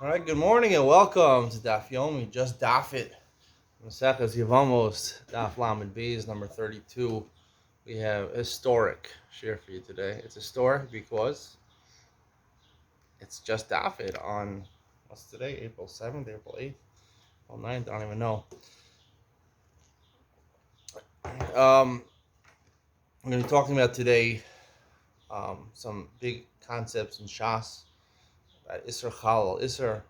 All right, good morning and welcome to Daf Yomi, just Daf It. Maseches Yevamos, Daf Lamed Beis, number 32. We have a historic shiur for you today. It's historic because it's just Daf It on, what's today, April 7th, April 8th, April 9th, I don't even know. I'm going to be talking about today some big concepts in Shas, about Isser Chalal, Isser,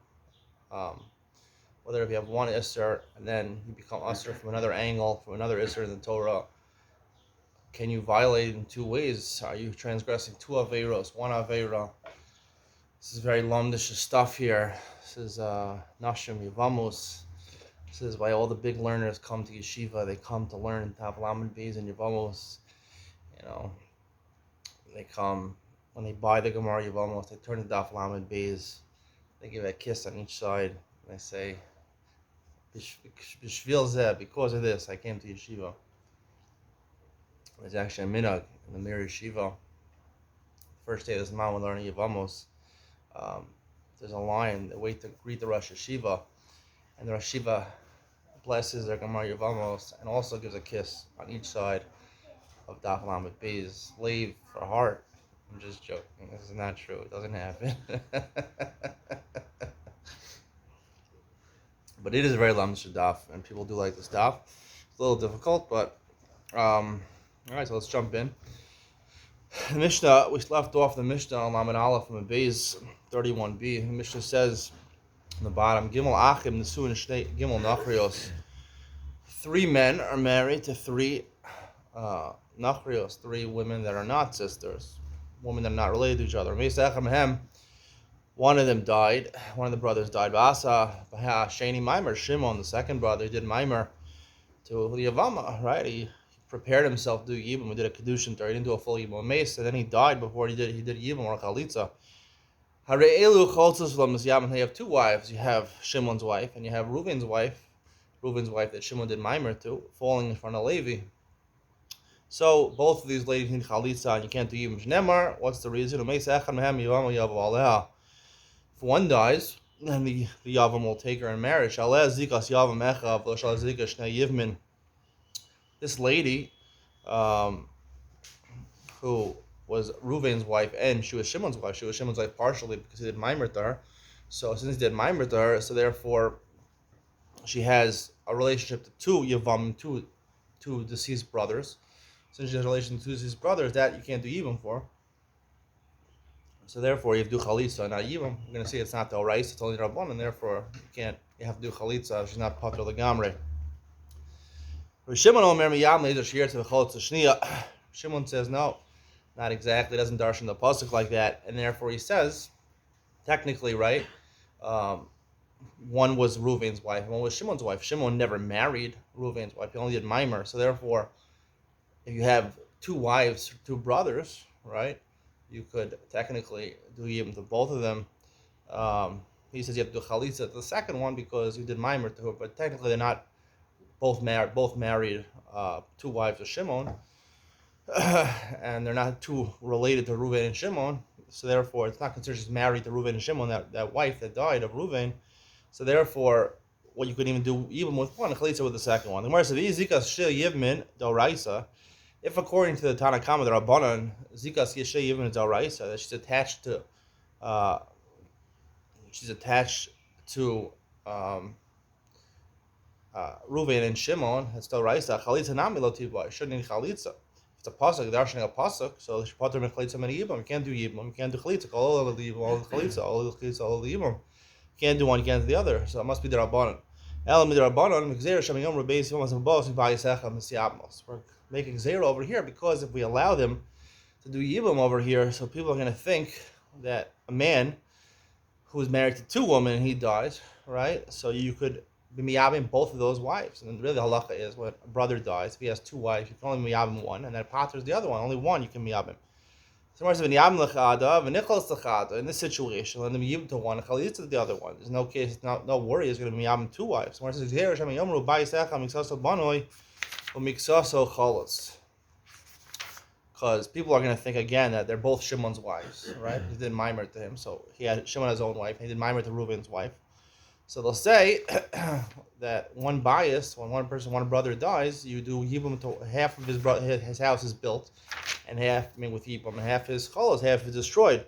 whether if you have one Isser and then you become Isser from another angle, from another Isser in the Torah. Can you violate in two ways? Are you transgressing two Averos, one Avera? This is very lumdish stuff here. This is Nashim Yevamos. This is why all the big learners come to yeshiva. They come to learn Daf Lamed Beis and Yevamos. You know, they come, when they buy the Gemara Yevamos, they turn to Daf Lamed Beis. They give a kiss on each side. And they say, B'shvil zeh, because of this, I came to yeshiva. There's actually a minhag in the Mir Yeshiva. First day of this month, we're learning Yevamos. There's a line, they wait to greet the Rosh Yeshiva, and the Rosh Yeshiva blesses their Gemara Yevamos and also gives a kiss on each side of Daf Lamed Beis. Leave for heart. I'm just joking. This is not true. It doesn't happen. But it is a very lamdish daf, and people do like this daf. It's a little difficult, but all right, so let's jump in. The Mishna, we left off the Mishna on Lamed Aleph from Beis 31b. The Mishna says on the bottom, Gimel Achim Nesuin Shnei Gimel Nachrios. 3 men are married to 3 Nachrios, 3 women that are not sisters, women that are not related to each other. One of them died. One of the brothers died. Sheni Maimer, Shimon, the second brother, did Maimer to Yevama, right? He prepared himself to do Yibam. We did a Kedushin, he didn't do a full Yibam Mace, and then he died before he did Yibam or Chalitza. They have 2 wives. You have Shimon's wife, and you have Reuven's wife that Shimon did Maimer to, falling in front of Levi. So both of these ladies need Chalitza, and you can't do Yibam Shnemar. What's the reason? If one dies, then the Yavam will take her in marriage. This lady, who was Reuven's wife, and she was Shimon's wife. She was Shimon's wife partially because he did Maimer to her. So since he did Maimer to her, so therefore she has a relationship to 2 Yavam, two deceased brothers. Since she has a relation to 2 deceased brothers, that you can't do Yibam for. So therefore, you have to do Chalitza, not Yibam. We're going to see it's not the Orais, it's only the Rabban, and therefore you have to do Chalitza. She's not Pater L'Gamrei. Shimon says no, not exactly. Doesn't darshan the pasuk like that, and therefore he says, technically, right? One was Reuven's wife, one was Shimon's wife. Shimon never married Reuven's wife; he only did Maimer. So therefore, if you have 2 wives, 2 brothers, right? You could technically do Yibam to both of them. He says you have to do Chalitza to the second one because you did Maimer to her, but technically they're not both married 2 wives of Shimon, and they're not 2 related to Reuven and Shimon. So therefore, it's not considered she's married to Reuven and Shimon, that wife that died of Reuven. So therefore, what you could even do Yibam with one, Chalitza with the second one. The Gemara says, "Zikas shel Yivmin doraisa." If according to the Tanakama, the Rabbanan, Zikas Yeshe Yivmin is Doraisa, that she's attached to Reuven and Shimon, it's Doraisa. Chalitza nami lo tibah. You shouldn't need Chalitza. It's a pasuk, they're darshaning a pasuk, so she put her in Chalitza many Yibam. You can't do Yibam, you can't do Chalitza. All of the Yibam, all of the Chalitza, all of the Chalitza, all of the Yibam. You can't do one, you can't do the other. So it must be the Rabbanan. We're making zero over here because if we allow them to do Yibam over here, so people are going to think that a man who is married to 2 women and he dies, right? So you could be miyabim both of those wives. And really the halacha is when a brother dies, if he has 2 wives, you can only miyabim one, and that paters the other one. Only one you can miyabim. So in this situation, let them yibam to one, chalitza to the other one. There's no case, no worry. Is going to be miyabim 2 wives. So it says, because people are going to think again that they're both Shimon's wives, right? He did mimer to him, so he had Shimon his own wife, and he did mimer to Reuven's wife. So they'll say that one bias, when one brother dies, you do Yibum to half of his house is built, and half, with Yibum, and half his cholos, half is destroyed.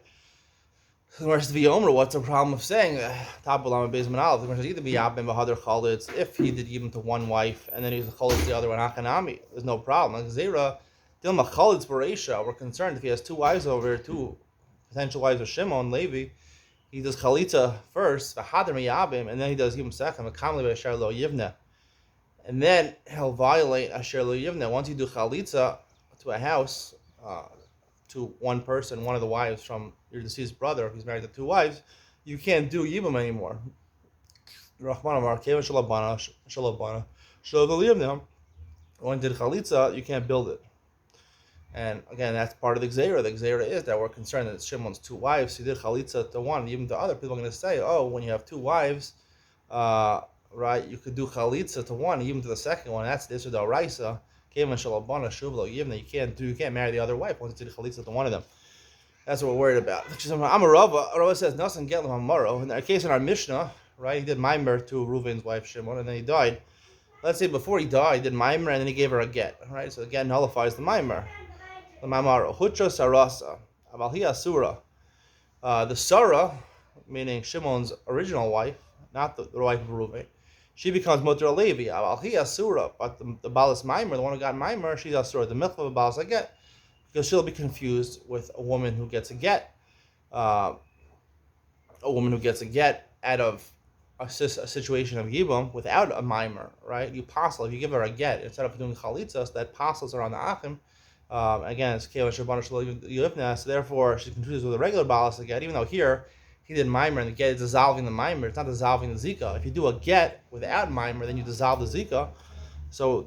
Whereas the Yevamos, what's the problem of saying Tabulam Bezman Aleph? The either be Yabim Bahadar Cholitz if he did Yibum to one wife and then he was a Cholitz the other one Hakanami. There's no problem. Like Zera, Dilma Cholitz Bereisha, we're concerned if he has two wives over here, two potential wives of Shimon, Levi. He does chalitza first, v'hadar miyabim, and then he does yibum second, v'kamli v'asher lo yivna. And then he'll violate asher lo yivna. Once you do chalitza to a house, to one person, one of the wives from your deceased brother, if he's married to two wives, you can't do yibum anymore. When you did chalitza, you can't build it. And again, that's part of the Gzeira. The Gzeira is that we're concerned that Shimon's two wives, he did chalitza to one, even to other people are going to say, oh, when you have two wives, right, you could do chalitza to one, even to the second one. That's the Isra D'Oraisa. You can't marry the other wife once you did chalitza to one of them. That's what we're worried about. I'm a Rava says, Nasan Getlam Hamaro. In our case in our Mishna, right, he did Maimer to Reuven's wife Shimon, and then he died. Let's say before he died, he did Maimer, and then he gave her a get, right? So the get nullifies the Maimer. The Mamara, Hutra Sarasa, Avalhi Asura. The Sarah, meaning Shimon's original wife, not the wife of Reuven, she becomes Mutter Levi. Avalhi Asura, but the Balas Maimer, the one who got Maimer, she's Asura, the Milch of a Balas a get, because she'll be confused with a woman who gets a get. A woman who gets a get out of a situation of Yibum without a Maimer, right? You postle, if you give her a get, instead of doing Chalitzas, that postles her on the Achim. Again, it's Keva Shabbat Shalom Yivna, so therefore she's confused with a regular balas again, even though here he did mimer and the get is dissolving the mimer, it's not dissolving the zika. If you do a get without mimer, then you dissolve the zika. So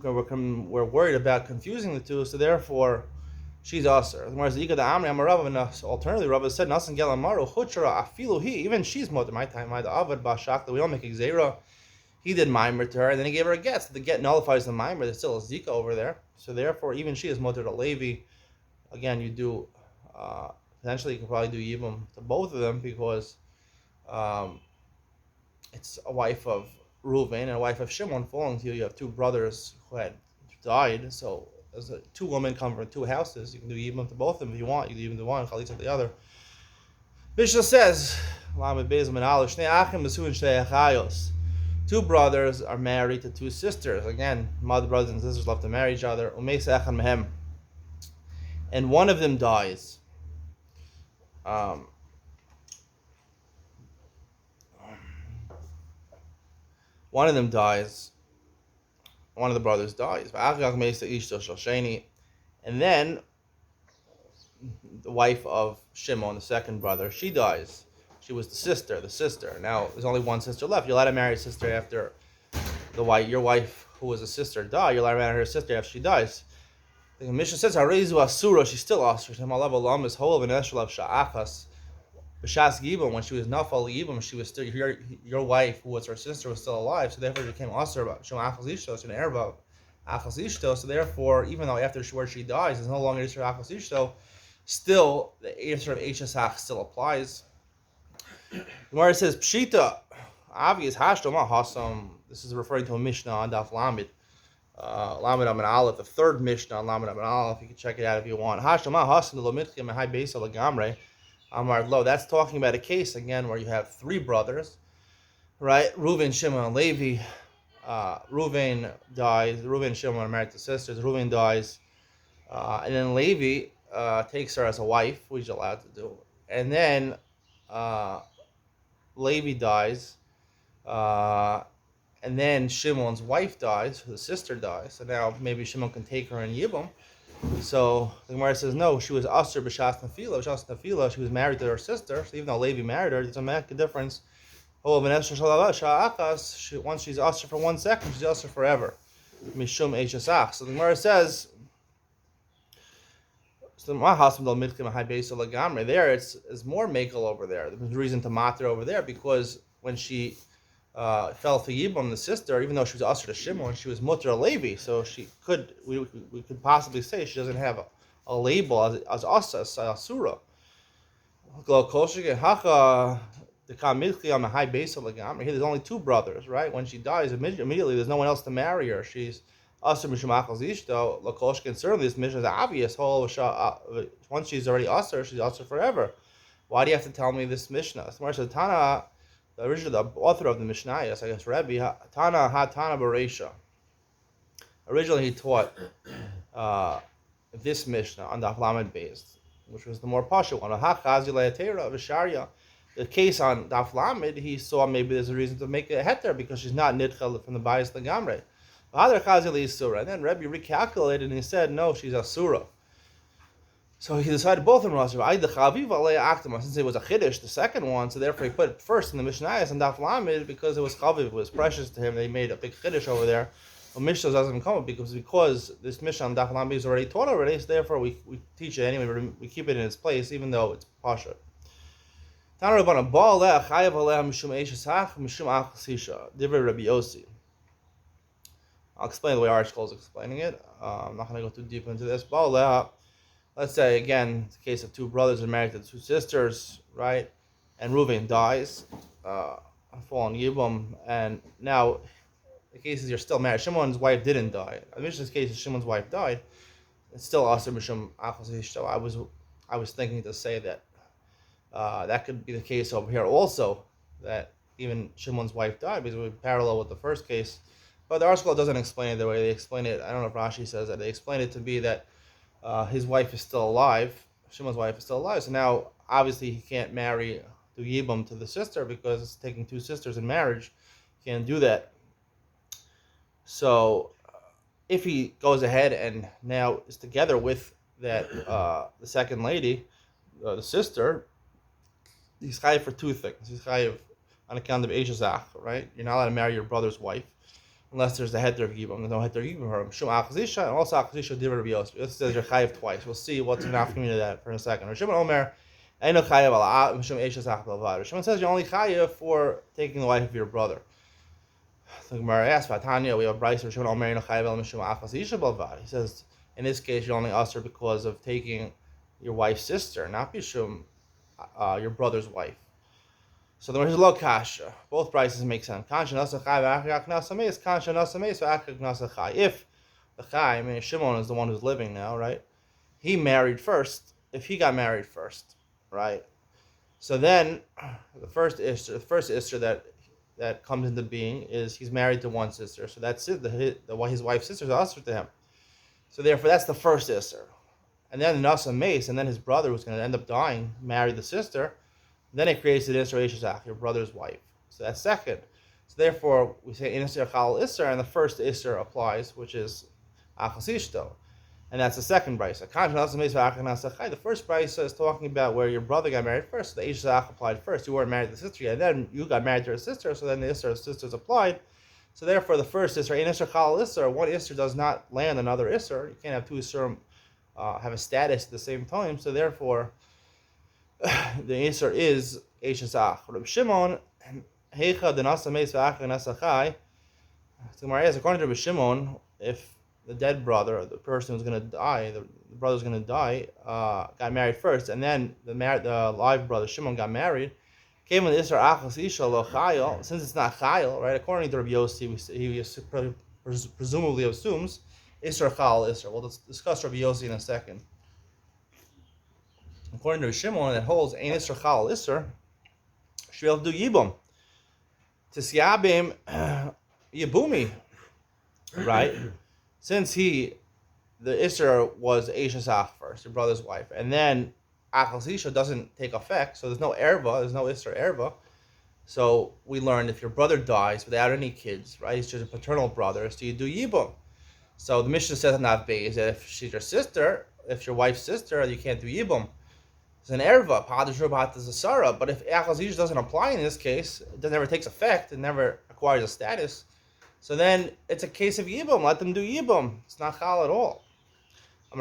we're worried about confusing the two, so therefore she's usher. Whereas the Ika the Amri Amarav, alternatively, Rabbi said, Nasan Gelamaru, Huchara, Afilu he, even she's more than my time, my Avad Bashak, we don't make Xera. He did mimer to her, and then he gave her a get. So the get nullifies the mimer. There's still a zika over there. So therefore, even she is mutter to Levi. Again, you do potentially you can probably do yibum to both of them because it's a wife of Reuven and a wife of Shimon falling to you. You have two brothers who had died. So as two women come from two houses, you can do yibum to both of them if you want. You can do yibum to one, chalitza to the other. Mishna says, two brothers are married to two sisters. Again, mother brothers and sisters love to marry each other. And one of them dies. One of them dies. One of the brothers dies. And then the wife of Shimon, the second brother, she dies. She was the sister. Now, there's only one sister left. You're allowed to marry a sister after your wife, who was a sister, died. You're allowed to marry her sister after she dies. The Mishna says, Harezu Asura, she's still Asura. When she was Nafal Yibam, she was still, your wife, who was her sister, was still alive, so therefore she became Asura. So therefore, even though after where she dies, there's no longer Isra Achas Ishto, still, the Isra of Hach still applies. Gemara says, Pshita, obvious, Hashdom, Hasam. This is referring to a Mishnah on Daf Lamed. Lamed Amin Aleph, the third Mishnah on Lamed Amin Aleph. You can check it out if you want. Hashdom, Hasam, the Lomitchim, and High Besa Lagamre. Amar Lo. That's talking about a case, again, where you have three brothers, right? Reuven, Shimon, and Levi. Reuven dies. Reuven and Shimon are married to sisters. Reuven dies. And then Levi takes her as a wife, which he's allowed to do. And then Levi dies, and then Shimon's wife dies, the sister dies, so now maybe Shimon can take her in Yibum. So the Gemara says, no, she was Asr B'Shas Nafila, she was married to her sister, so even though Levi married her, it doesn't make a difference. Once she's Asr for 1 second, she's Asr forever. Mishum Eishasach. So the Gemara says, there it's more makel over there. There's reason to matter over there because when she fell to Yibam, the sister, even though she was Asr to Shimon, she was Mutter Levi, so we could possibly say she doesn't have a label as asura. There's only two brothers, right? When she dies, immediately there's no one else to marry her. She's asur mishum achos ishto. Lakoshkin, certainly this Mishnah is obvious. Once she's already asur, she's asur forever. Why do you have to tell me this Mishnah? Tana, the author of the Mishnah, I guess Rebbe, Tana Bereisha. Originally he taught this Mishnah on Daf Lamed based, which was the more partial one. The case on Daf Lamed, he saw maybe there's a reason to make a heter because she's not nidchel from the bias legamre. And then Rebbe recalculated and he said, no, she's asura. So he decided both of them were asura. Since it was a chiddush, the second one, so therefore he put it first in the Mishnayos and Daf Lamed because it was chaviv, it was precious to him. They made a big chiddush over there. Well, Mishnah doesn't come because this Mishnah on Daf Lamed is already taught already, so therefore we teach it anyway. We keep it in its place, even though it's pasha. I'll explain the way our school is explaining it. I'm not going to go too deep into this. Let's say again, it's a case of two brothers are married to two sisters, right? And Reuven dies, fallen Yibum, and now the case is you're still married. Shimon's wife didn't die. In Mishnah's case, Shimon's wife died. It's still asur mishum achos ishto. I was thinking to say that that could be the case over here also, that even Shimon's wife died because it would parallel with the first case. But the article doesn't explain it the way they explain it. I don't know if Rashi says that. They explain it to be that his wife is still alive. Shimon's wife is still alive. So now, obviously, he can't marry the Yibum to the sister because it's taking two sisters in marriage. He can't do that. So, if he goes ahead and now is together with that the second lady, the sister, he's chayiv for two things. He's chayiv on account of Eishazach, right? You're not allowed to marry your brother's wife unless there's the heter of Yibum. There's no heter of Yibum. Shum achazisha and also achazisha divrei Rabbi Yosef. This says you're chayiv twice. We'll see what's an afternoon of that for a second. Shimon Omer, Eino chayiv ala Shum Eishazach b'alvad. Shimon says you're only chayiv for taking the wife of your brother. The Gemara asks, "Vatanya, we have a brayso Shimon Omer Eino chayiv ala Mishum achazisha b'alvad." He says in this case you're only usher because of taking your wife's sister, not Bishum, your brother's wife. So the word is lo kasha. Both prices make sense. Kasha nasa chai v'achak nasa meis. Kasha nasa meis v'achak nasa chai. If the chai, I mean Shimon is the one who's living now, right? He married first. If he got married first, right? So then the first isser that comes into being is he's married to one sister. So that's it. His wife's sister is usher to him. So therefore that's the first isser. And then nasa meis, and then his brother who's going to end up dying married the sister. Then it creates an Isser Eishazach, your brother's wife. So that's second. So therefore, we say Isser Chal Isser, and the first Isser applies, which is Achas Ishto. And that's the second brisa. The first brisa is talking about where your brother got married first. So the Eishazach applied first. You weren't married to the sister yet. Then you got married to her sister, so then the Isser of sisters applied. So therefore, the first Isser, in Isser Chal Isser, one Isser does not land another Isser. You can't have two Isser have a status at the same time. So therefore, the answer is Eishazach. Reb Shimon, Heicha denasa meis v'achar nasa chai. So Gemara asks, according to Reb Shimon, if the dead brother, the person who's going to die, the brother's going to die, got married first, and then the live brother Shimon got married, came in the Isra Achas Isha lo Chayil. Since it's not Chayil, right? According to Reb Yossi, he presumably assumes Isra Chal Isra. We'll discuss Reb Yossi in a second. According to Shimon, that holds Ein Isser Chal Isser, should be able to do Yibum. Tisyabim Yibumi, right? Since the Isser was Eishazach first, your brother's wife, and then Achal Isha doesn't take effect, so there's no Erva, there's no Isser Erva. So we learned if your brother dies without any kids, right? He's just a paternal brother, so you do Yibum. So the Mishna says in that base that if she's your sister, if your wife's sister, you can't do Yibum. It's an erva, but if Achaz Ish doesn't apply in this case, it never takes effect, it never acquires a status, so then it's a case of Yibum, let them do Yibum. It's not Chal at all. He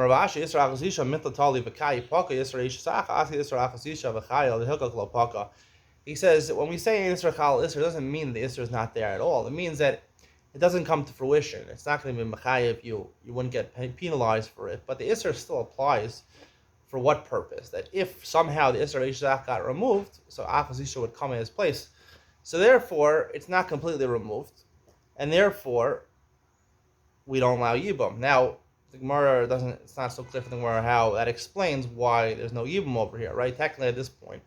says, when we say Isra Chal Isra, doesn't mean the Isra is not there at all. It means that it doesn't come to fruition. It's not going to be mechayev. You wouldn't get penalized for it, but the isser still applies. For what purpose? That if somehow the isser Ishzach got removed, so Achas Isha would come in his place. So therefore, it's not completely removed, and therefore we don't allow Yibum. Now, the Gemara doesn't. It's not so clear for the Gemara how that explains why there's no Yibum over here, right? Technically, at this point,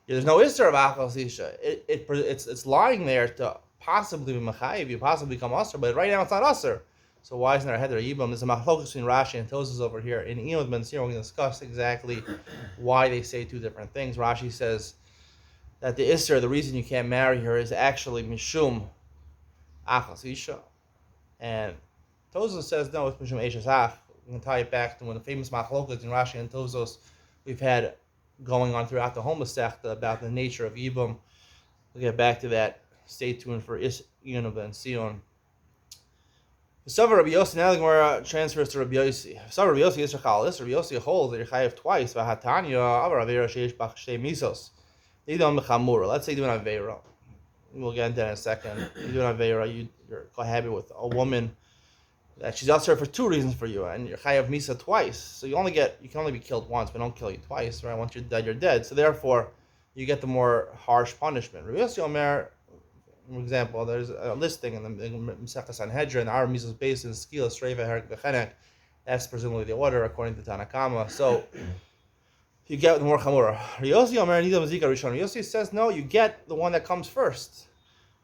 there's no Isser of Achas Isha. It's lying there to possibly be Mechayiv, you possibly become Usr, but right now it's not Usr. So why isn't there a Heder Yibum? There's a Machlokas between Rashi and Tosas over here. In Iyod Ben Sir, we're going to discuss exactly why they say two different things. Rashi says that the Isser, the reason you can't marry her, is actually Mishum Achas Isha. And Tosas says, no, it's Mishum Eishes Ach. We can tie it back to one of the famous Machlokas in Rashi and Tosas we've had going on throughout the whole Masechta about the nature of Yibum. We'll get back to that. Stay tuned for Iyod Ben Sion. Savar Rabbi Yossi, now the Gemara transfers to Rabbi Yossi. Savar Rabbi Yossi Yisra Chalis. Rabbi Yossi holds that you're chayav twice. V'hatanya avar avera sheish bach shtei misos. Nidon mechamura. Let's say you do an avera. We'll get into that in a second. You do an avera. You're cohabiting with a woman that she's out there for two reasons for you, and you're chayav misa twice. So you can only be killed once, but don't kill you twice, right? Once you're dead, you're dead. So therefore, you get the more harsh punishment. Rabbi Yossi Omer. For example, there's a listing in the Masechta Sanhedrin, our Misos Basin, Skila, Sreiva, Herik, Bechenek. That's presumably the order according to Tanakama. So you get the more Chamura. Yossi Omer Nida Mazika Rishon. Yossi says no, you get the one that comes first.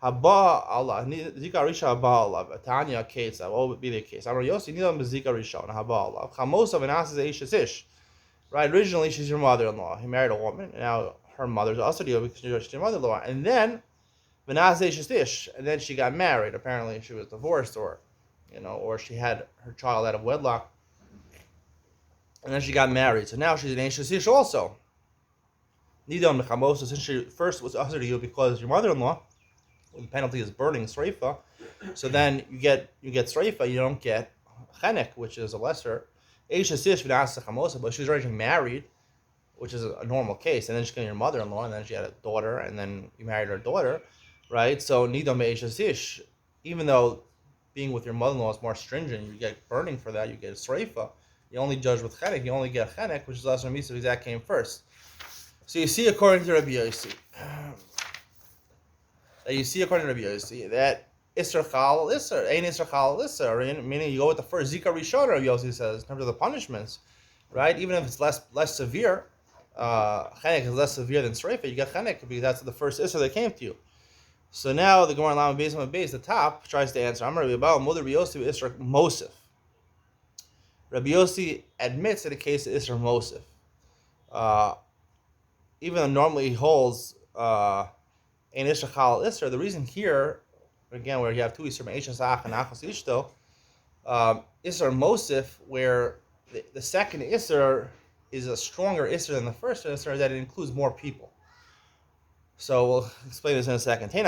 Haba Allah, Zika Risha Haba Allah. Tanya case, that will be the case. Amar Yossi Nida Mazika Rishon Haba Allah. Chamosa Venasas Eishes Ish. Right, originally she's your mother-in-law. He married a woman, and now her mother's also because she's your mother-in-law. And then and then she got married. Apparently, she was divorced, or she had her child out of wedlock, and then she got married. So now she's an Eishes also. Nidon mechamosa, since she first was usher to you because your mother-in-law, the penalty is burning sreifa. So then you get sreifa. You don't get chenek, which is a lesser Eishes v'nasa chamosa, but she was already married, which is a normal case. And then she got your mother-in-law, and then she had a daughter, and then you married her daughter. Right, so nidam be'eshasish, even though being with your mother-in-law is more stringent, you get burning for that. You get a sreifa. You only judge with chenek. You only get chenek, which is less than misa because that came first. So you see, according to Rabbi Yossi, that isser chal isser ain't isser chal isser, meaning you go with the first zika rishon. Rabbi Yossi says in terms of the punishments, right? Even if it's less severe, chenek is less severe than sreifa. You get chenek because that's the first isser that came to you. So now the Gemara Lama Beis Base, the top, tries to answer. Amar Rabbi Abba, Mother Rabbi Yossi Isra Mosif. Rabbi Yossi admits that the case of Isra Mosif. Even though normally he holds an Isra Chal Isra, the reason here, again, where you have two Isra Me'eshas Ach and Achas Ishto, Isra Mosif, where the second Isra is a stronger Isra than the first Isra, that it includes more people. So we'll explain this in a second. So if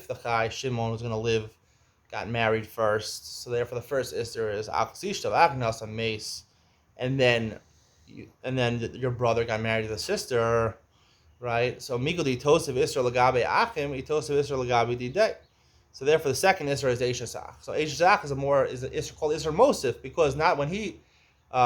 the Chai Shimon was going to live, got married first, so therefore the first Isser is Aksishta Aknasa Mace, and then your brother got married to the sister, right? So Migudi Tosef Isser Lagabe Achim, Tosef Isser Lagabe Didei. So therefore the second Isser is Eishasach. So Eishasach is an Isser called Isser Mosif, because not when he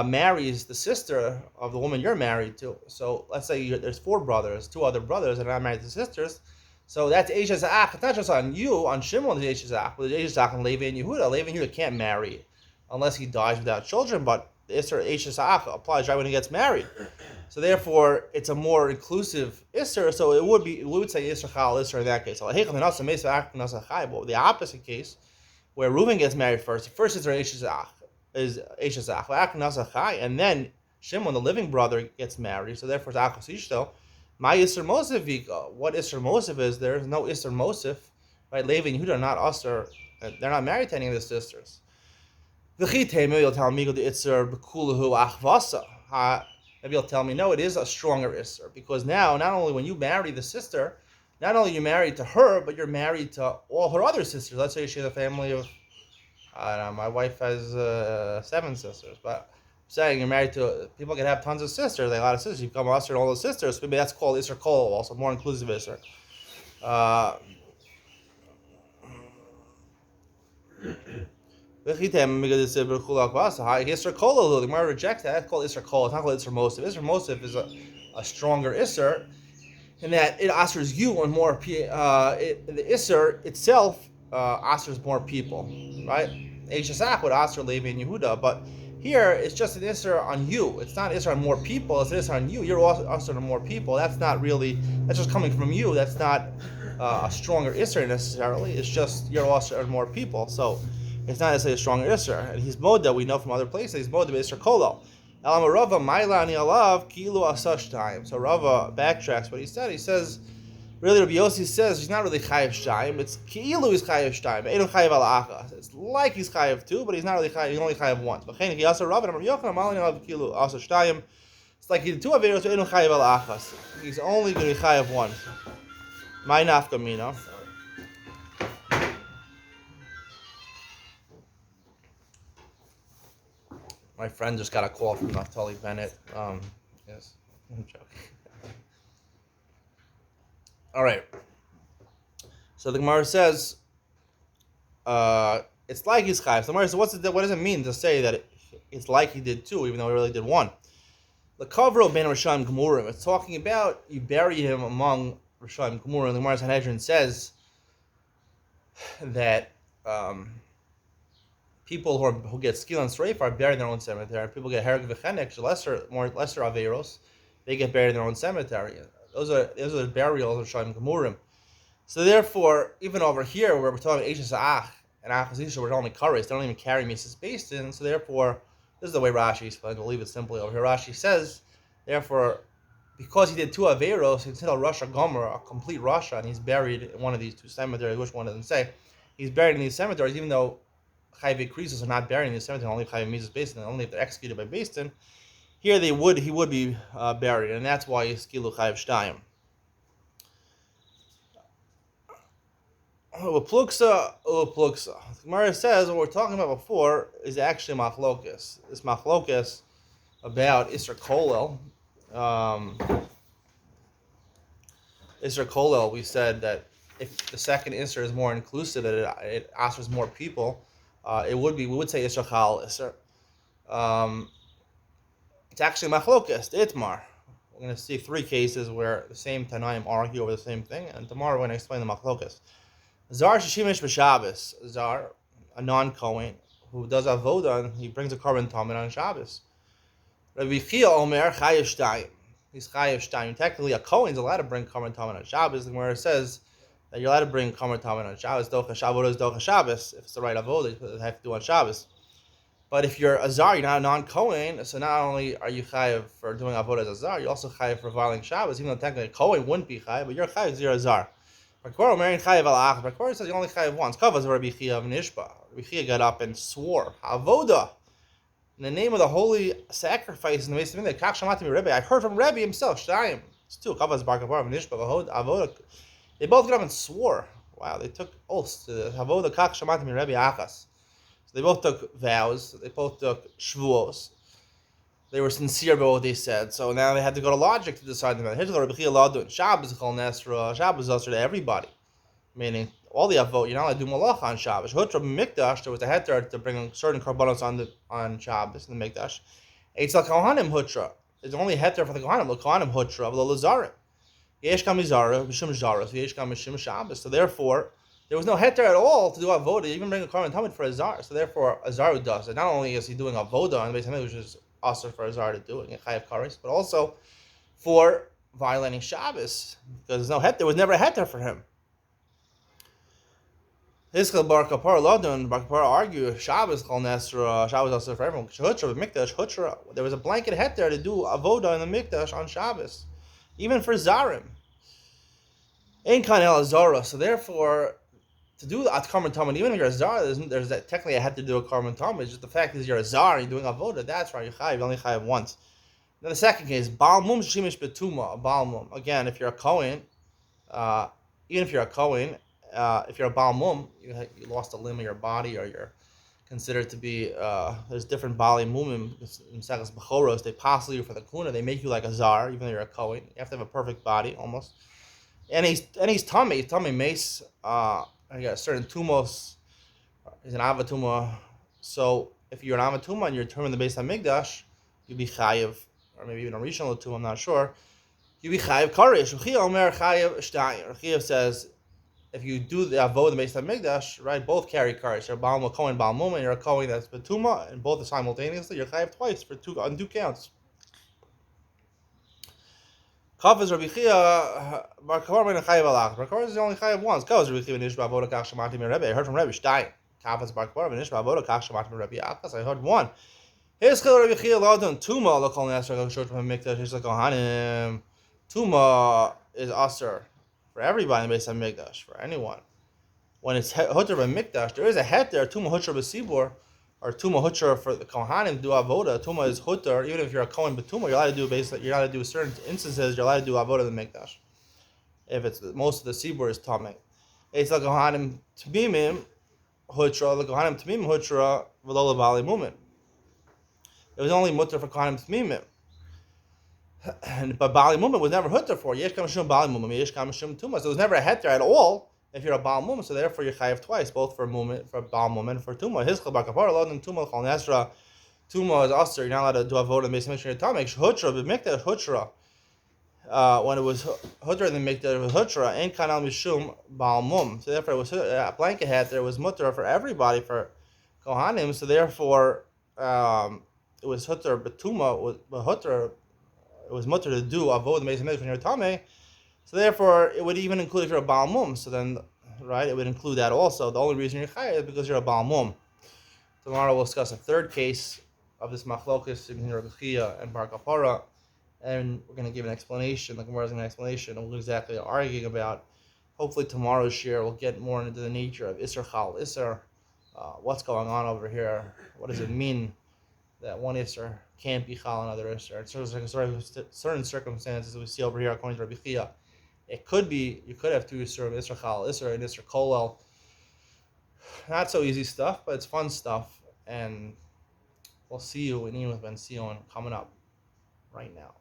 marries the sister of the woman you're married to. So let's say there's four brothers, two other brothers that are not married to sisters. So that's Eishes Ach. It's not just on you, on Shimon is Eishes Ach, but it's Eishes Ach and Levi and Yehuda. Levi and Yehuda can't marry unless he dies without children, but the Isser Eishes Ach applies right when he gets married. So therefore, it's a more inclusive Isser, so we would say Isser Chal Isser in that case. But the opposite case, where Reuben gets married first, the first Isser Eishes Ach is Eishes Ach, and then Shimon, the living brother, gets married, so therefore it's Achos Ishto. My Isser Mosif Vika. What Isser Mosif is, there is no Isser Mosif, right? Levi and Yehuda are not Usser, they're not married to any of the sisters. Maybe you'll tell me the Isser B'kulahu Achvasa. Maybe you'll tell me, no, it is a stronger Isser, because now, not only when you marry the sister, not only are you married to her, but you're married to all her other sisters. Let's say she has a family of, I don't know, my wife has 7 sisters, but I'm saying you're married to, people can have tons of sisters, they have a lot of sisters, you become Usser and all those sisters, maybe that's called Isser Kol, also more inclusive Isser. Isser Kola, the Gemara rejects that. That's called Isser Kola. It's not called Isser Mosif. Isser Mosif is a stronger Isser in that it answers you on more. The Isser itself answers more people, right? Eishasach would answer Levi and Yehuda, but here it's just an Isser on you. It's not an Isser on more people. It's an Isser on you. You're also on more people. That's not really. That's just coming from you. That's not a stronger Isser necessarily. It's just you're also on more people. So it's not necessarily a stronger Isser. And he's Moda, we know from other places, he's Moda Isser Kolo. Elama Rava Mailani Alav Kilu Asash time. So Rava backtracks what he said. He says, really, Rabbi Yossi says he's not really Chayev Shtaim. It's Kilu is Chayev Shtaim. Einu Chayev Alachas. It's like he's Chayev 2, but he's not really Chayev. He's only Chayev once. But he also Rava Rabbi Yochanan Mailani Alav Kilu Asash Shtaim. It's like he did 2 Averos, so Einu Chayev Alachas. He's only going to be Chayev 1. My nafkamina. My friend just got a call from Naftali Bennett. Yes, I'm joking. All right. So the Gemara says, it's like he's chayav. So the Gemara says, what does it mean to say that it's like he did 2, even though he really did 1? The kavro ben Rishayim Gemurim. It's talking about you bury him among Rishayim Gemurim. The Gemara Sanhedrin says that people who get skill and strafe are buried in their own cemetery. People get hereg v'chenek, lesser averos, they get buried in their own cemetery. Those are the burials of Rishayim Gemurim. So therefore, even over here where we're talking about Eishes Ach and Achazisha, we're only kares, they don't even carry Mises Basin. So therefore, this is the way Rashi explains. We'll leave it simply over here. Rashi says, therefore, because he did 2 averos, he's still a Rasha Gomer, a complete Rasha, and he's buried in one of these 2 cemeteries. Which one doesn't say? He's buried in these cemeteries, even though Chayve Krisos are not buried in these cemeteries, only Chayve Mises Basin, only if they're executed by Basin. Here he would be buried, and that's why he's Kilu Chayv Shtayim. Pluksa. Gemara says what we're talking about before is actually machlokes. This machlokes about Isser Kolel. Isser Kolel, we said that if the second Isser is more inclusive, that it answers more people, we would say Isser Chal Isser. It's actually machlokes, the Itmar. We're going to see 3 cases where the same Tanaim argue over the same thing, and tomorrow we're going to explain the machlokes. Zar Shishimish B'Shabbos. Zar, a non-Kohen, who does avoda, and he brings a korban tamid on Shabbos. Rabbi Chia Omer Chayev Shtayim. He's Chayev Shtayim. Technically, a Kohen is allowed to bring korban tamid on Shabbos. The Gemara says that you're allowed to bring korban tamid on Shabbos. Docha Shabbos is Docha Shabbos. If it's the right avoda, you have to do on Shabbos. But if you're a Zar, you're not a non-Kohen, so not only are you Chayev for doing avoda as a Zar, you're also Chayev for violating Shabbos, even though technically a Kohen wouldn't be Chayev, but you're Chayev because you're a Zar. Bakor says you only chayev once. Kavaz Rabbi Chia of Nishba. Rabbi Chia got up and swore, Avoda, in the name of the holy sacrifice in the Mesa Mikdash. Kach shamati mi Rebbe. I heard from Rebbe himself. Shtayim. It's 2. Kavaz Bar Kapar of Nishba. Avoda. They both got up and swore. Wow, they took oaths to the Avoda. Kach shamati mi Rebbe Achas. So they both took vows. They both took shvuos. They were sincere about what they said, so now they had to go to logic to decide the matter. Here's what Rabbi Chia Ladun. Shabbos Chol Nesra. Shabbos is to everybody, meaning all the avot. You're not allowed to do malacha on Shabbos. Hutra Mikdash. There was a heter to bring certain korbanos on Shabbos in the Mikdash. Eitzel Kohanim Hutra. There's only a heter for the Kohanim. The Kohanim Hutra. V'lo Lazarim. Yesh Kam Mizara. B'Shem Zara. So Yesh Kam Mishim Shabbos. So therefore, there was no heter at all to do avoda. Even bring a korban tamid for a zar. So therefore, a zar does it. Not only is he doing avoda on the Beis Hamikdash, which is also for a zar to do in chayav kares, but also for violating Shabbos, because there was never a heter for him. Hiskal Bar Kapar Ladun, Bar Kapar argue Shabbos Chol Nesra, Shabbos also for everyone. Hutra Mikdash Hutra. There was a blanket heter to do avoda in the Mikdash on Shabbos, even for zarim. Ein kan el zara. So therefore, to do the korban tamid, even if you're a zar, there's that technically I had to do a korban tamid. Just the fact is you're a zar and you're doing avoda. That's right. You only chayav once. Then the second case, Baal Mum Shimish Betuma. Baal Mum. Again, if you're a Kohen, even if you're a Kohen, if you're a Baal Mum, you lost a limb of your body, or you're considered to be. There's different Baali Mumim in Segas Bechoros. They passel you for the kuna. They make you like a zar, even though you're a Kohen. You have to have a perfect body almost. And he's tummy mace. I got certain tumos He's an avatuma. So if you're an avatuma and you're terming the base hamikdash, you'd be chayiv, or maybe even a rishon latuma. I'm not sure. You'd be chayiv karesh. Ruchia omer chayiv shtayim. Ruchia says if you do the avodah the base hamikdash, right, both carry karesh. You're a baal kohen baal mum, and you're a kohen that's betuma, and both are simultaneously. You're chayiv twice for on two counts. Kaf is Rabbi Chia, Bar Kavar and Chayiv Alach. Bar Kavar is the only Chayiv once. Kaf is Rabbi Chia and Ishba Avodah Kach Shemati Min Rebbe. I heard from Rebbe Shtayim. Kaf is Bar Kavar and Ishba Avodah Kach Shemati Min Rebbe Akas. I heard one. His Chil Rabbi Chia Lodon Tuma Lokol Nesra Short from Mikdash. He's like Kohanim. Tuma is Aser for everybody in the base of Mikdash, for anyone. When it's Hutter of Mikdash, there is a het there. Tuma Hutter B'Sibur. Or Tuma Hutra for the Kohanim do Avoda. Tuma is Hutter. Even if you're a Kohen Betuma, you're allowed to do basically. You're allowed to do certain instances. You're allowed to do Avoda the Mikdash. If it's most of the Sibur is Tamei, it's like Kohanim Tmimim Hutra. The Kohanim Tmimim Hutra V'lo Bali Mumin. It was only Mutter for Kohanim Tmimim, but Bali Mumin was never Hutter for Yesh Kam Shum Bali Mumin, Yesh Kam Shum Tuma. So it was never a heter at all. If you're a Baal Mum, so therefore you're chayiv twice, both for Mum, for Baal Mum and for Tuma. His Chal Bar Kapara Lod and Tuma Chal Nesra. Tuma is Aser. You're not allowed to do avodah in the base of Mishna Tamik. Hutra b'Mikdash Hutra. When it was Hutra in the Mikdash, it was Hutra. Ain't Kanal Mishum Baal Mum. So therefore it was a blanket hat. There was Mutter for everybody for Kohanim. So therefore it was Hutra, but Tuma was Hutra. It was Mutter to do avodah in the base of Mishna Tamik. So therefore, it would even include if you're a Baal Mum. So then, right, it would include that also. The only reason you're chayav is because you're a Baal Mum. Tomorrow we'll discuss a third case of this machlokus in Rabbi Chia and Bar Kapara, and we're going to give an explanation. The Gemara is going to give an explanation of what exactly they're arguing about. Hopefully tomorrow's shiur will get more into the nature of Isser Chal Isser, what's going on over here, what does it mean that one Isser can't be Chal another Isser. In certain circumstances we see over here according to Rabbi Chia. It could be, you could have two Yisur, Isser Chal, Isser, and Isser Kolel. Not so easy stuff, but it's fun stuff. And we'll see you in Iyun with Ben Sion coming up right now.